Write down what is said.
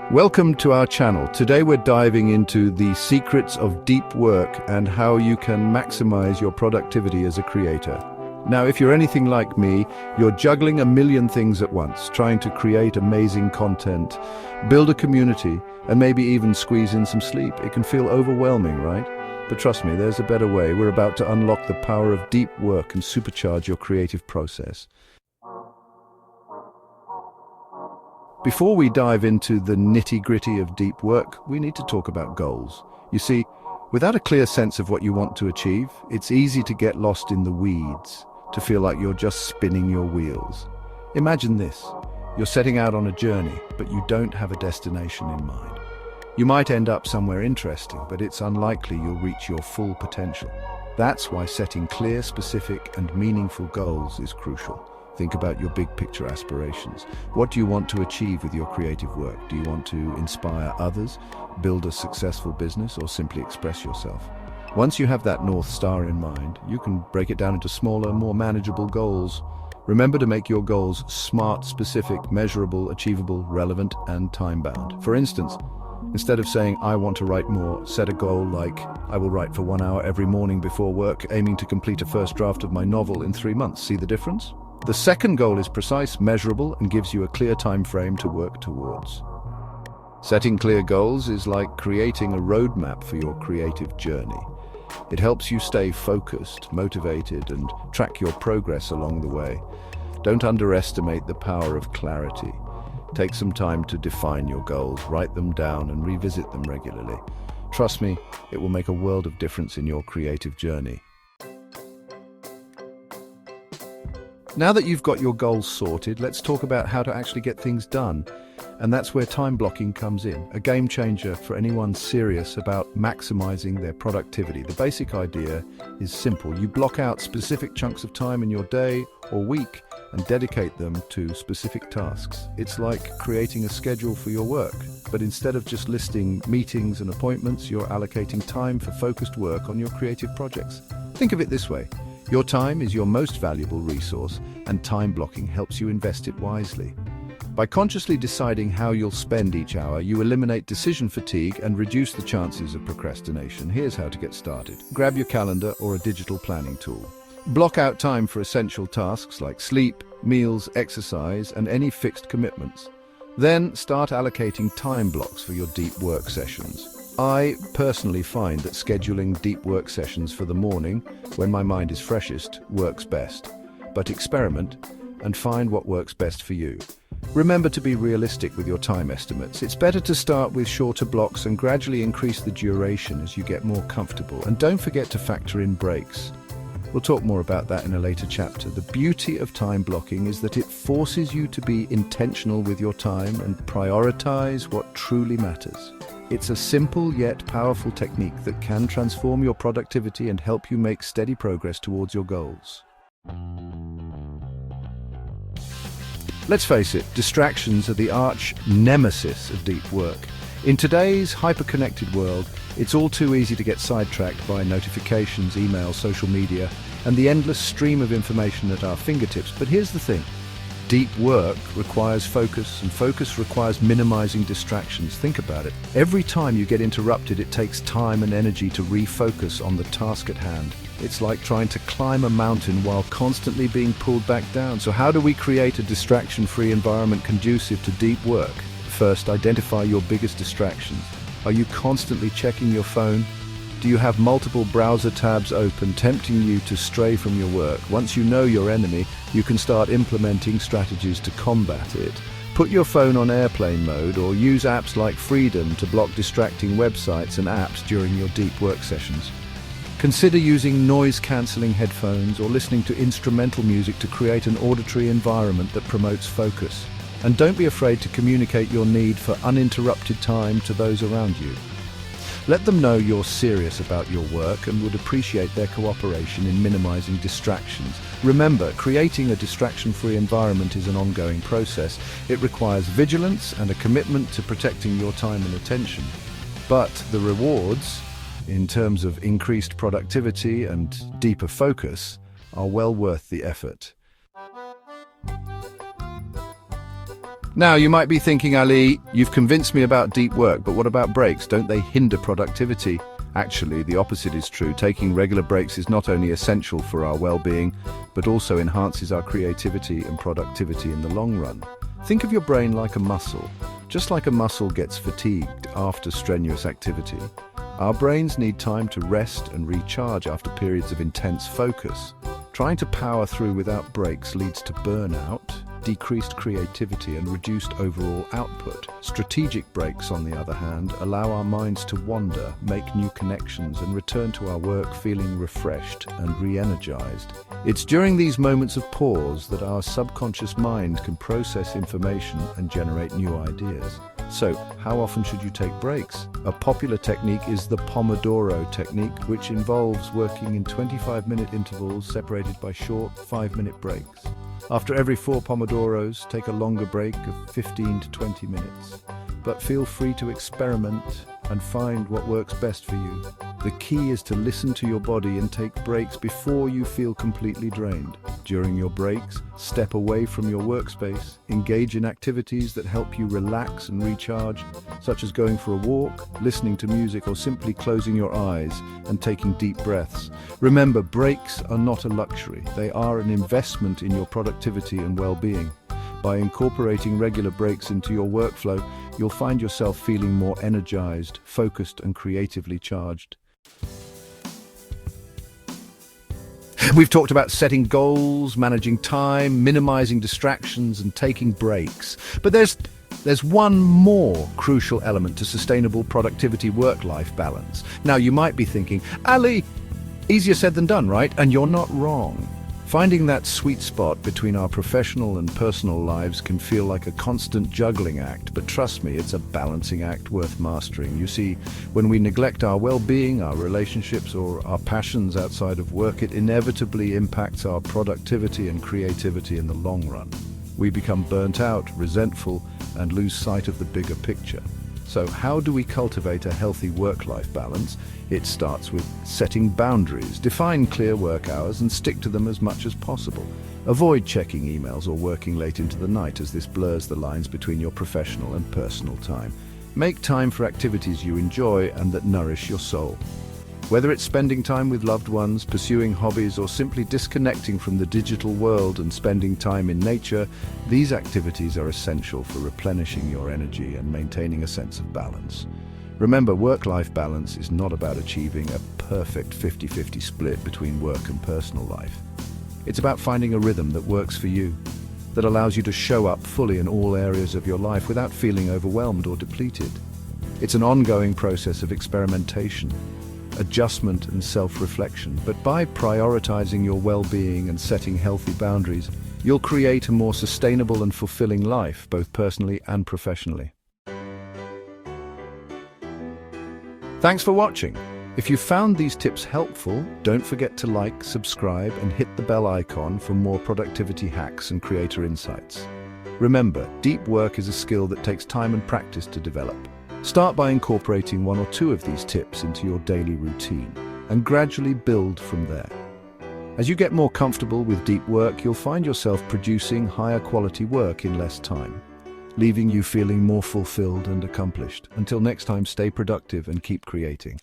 Welcome to our channel. Today we're diving into the secrets of deep work and how you can maximize your productivity as a creator. Now, if you're anything like me, you're juggling a million things at once, trying to create amazing content, build a community, and maybe even squeeze in some sleep. It can feel overwhelming, right? But trust me, there's a better way. We're about to unlock the power of deep work and supercharge your creative process. Before we dive into the nitty-gritty of deep work, we need to talk about goals. You see, without a clear sense of what you want to achieve, it's easy to get lost in the weeds, to feel like you're just spinning your wheels. Imagine this. You're setting out on a journey, but you don't have a destination in mind. You might end up somewhere interesting, but it's unlikely you'll reach your full potential. That's why setting clear, specific, and meaningful goals is crucial. Think about your big picture aspirations. What do you want to achieve with your creative work? Do you want to inspire others, build a successful business, or simply express yourself? Once you have that North Star in mind, you can break it down into smaller, more manageable goals. Remember to make your goals smart, specific, measurable, achievable, relevant, and time-bound. For instance, instead of saying, "I want to write more," set a goal like, "I will write for 1 hour every morning before work, aiming to complete a first draft of my novel in 3 months." See the difference? The second goal is precise, measurable, and gives you a clear time frame to work towards. Setting clear goals is like creating a roadmap for your creative journey. It helps you stay focused, motivated, and track your progress along the way. Don't underestimate the power of clarity. Take some time to define your goals, write them down, and revisit them regularly. Trust me, it will make a world of difference in your creative journey. Now that you've got your goals sorted, let's talk about how to actually get things done. And that's where time blocking comes in, a game changer for anyone serious about maximizing their productivity. The basic idea is simple. You block out specific chunks of time in your day or week and dedicate them to specific tasks. It's like creating a schedule for your work, but instead of just listing meetings and appointments, you're allocating time for focused work on your creative projects. Think of it this way. Your time is your most valuable resource, and time blocking helps you invest it wisely. By consciously deciding how you'll spend each hour, you eliminate decision fatigue and reduce the chances of procrastination. Here's how to get started. Grab your calendar or a digital planning tool. Block out time for essential tasks like sleep, meals, exercise, and any fixed commitments. Then start allocating time blocks for your deep work sessions. I personally find that scheduling deep work sessions for the morning, when my mind is freshest, works best. But experiment and find what works best for you. Remember to be realistic with your time estimates. It's better to start with shorter blocks and gradually increase the duration as you get more comfortable. And don't forget to factor in breaks. We'll talk more about that in a later chapter. The beauty of time blocking is that it forces you to be intentional with your time and prioritize what truly matters. It's a simple yet powerful technique that can transform your productivity and help you make steady progress towards your goals. Let's face it, distractions are the arch nemesis of deep work. In today's hyper-connected world, it's all too easy to get sidetracked by notifications, emails, social media, and the endless stream of information at our fingertips. But here's the thing. Deep work requires focus, and focus requires minimizing distractions. Think about it. Every time you get interrupted, it takes time and energy to refocus on the task at hand. It's like trying to climb a mountain while constantly being pulled back down. So how do we create a distraction-free environment conducive to deep work? First, identify your biggest distractions. Are you constantly checking your phone? Do you have multiple browser tabs open, tempting you to stray from your work? Once you know your enemy, you can start implementing strategies to combat it. Put your phone on airplane mode or use apps like Freedom to block distracting websites and apps during your deep work sessions. Consider using noise-cancelling headphones or listening to instrumental music to create an auditory environment that promotes focus. And don't be afraid to communicate your need for uninterrupted time to those around you. Let them know you're serious about your work and would appreciate their cooperation in minimizing distractions. Remember, creating a distraction-free environment is an ongoing process. It requires vigilance and a commitment to protecting your time and attention. But the rewards, in terms of increased productivity and deeper focus, are well worth the effort. Now, you might be thinking, Ali, you've convinced me about deep work, but what about breaks? Don't they hinder productivity? Actually, the opposite is true. Taking regular breaks is not only essential for our well-being, but also enhances our creativity and productivity in the long run. Think of your brain like a muscle. Just like a muscle gets fatigued after strenuous activity, our brains need time to rest and recharge after periods of intense focus. Trying to power through without breaks leads to burnout, decreased creativity and reduced overall output. Strategic breaks, on the other hand, allow our minds to wander, make new connections and return to our work feeling refreshed and re-energized. It's during these moments of pause that our subconscious mind can process information and generate new ideas. So, how often should you take breaks? A popular technique is the Pomodoro technique, which involves working in 25-minute intervals separated by short 5-minute breaks. After every 4 Pomodoros, take a longer break of 15 to 20 minutes. But feel free to experiment and find what works best for you. The key is to listen to your body and take breaks before you feel completely drained. During your breaks, step away from your workspace, engage in activities that help you relax and recharge, such as going for a walk, listening to music, or simply closing your eyes and taking deep breaths. Remember, breaks are not a luxury. They are an investment in your productivity and well-being. By incorporating regular breaks into your workflow, you'll find yourself feeling more energized, focused, and creatively charged. We've talked about setting goals, managing time, minimizing distractions, and taking breaks. But there's one more crucial element to sustainable productivity work-life balance. Now, you might be thinking, Ali, easier said than done, right? And you're not wrong. Finding that sweet spot between our professional and personal lives can feel like a constant juggling act, but trust me, it's a balancing act worth mastering. You see, when we neglect our well-being, our relationships, or our passions outside of work, it inevitably impacts our productivity and creativity in the long run. We become burnt out, resentful, and lose sight of the bigger picture. So how do we cultivate a healthy work-life balance? It starts with setting boundaries. Define clear work hours and stick to them as much as possible. Avoid checking emails or working late into the night, as this blurs the lines between your professional and personal time. Make time for activities you enjoy and that nourish your soul. Whether it's spending time with loved ones, pursuing hobbies, or simply disconnecting from the digital world and spending time in nature, these activities are essential for replenishing your energy and maintaining a sense of balance. Remember, work-life balance is not about achieving a perfect 50-50 split between work and personal life. It's about finding a rhythm that works for you, that allows you to show up fully in all areas of your life without feeling overwhelmed or depleted. It's an ongoing process of experimentation, adjustment and self-reflection, but by prioritizing your well-being and setting healthy boundaries, you'll create a more sustainable and fulfilling life, both personally and professionally. Thanks for watching. If you found these tips helpful, don't forget to like, subscribe, and hit the bell icon for more productivity hacks and creator insights. Remember, deep work is a skill that takes time and practice to develop. Start by incorporating 1 or 2 of these tips into your daily routine and gradually build from there. As you get more comfortable with deep work, you'll find yourself producing higher quality work in less time, leaving you feeling more fulfilled and accomplished. Until next time, stay productive and keep creating.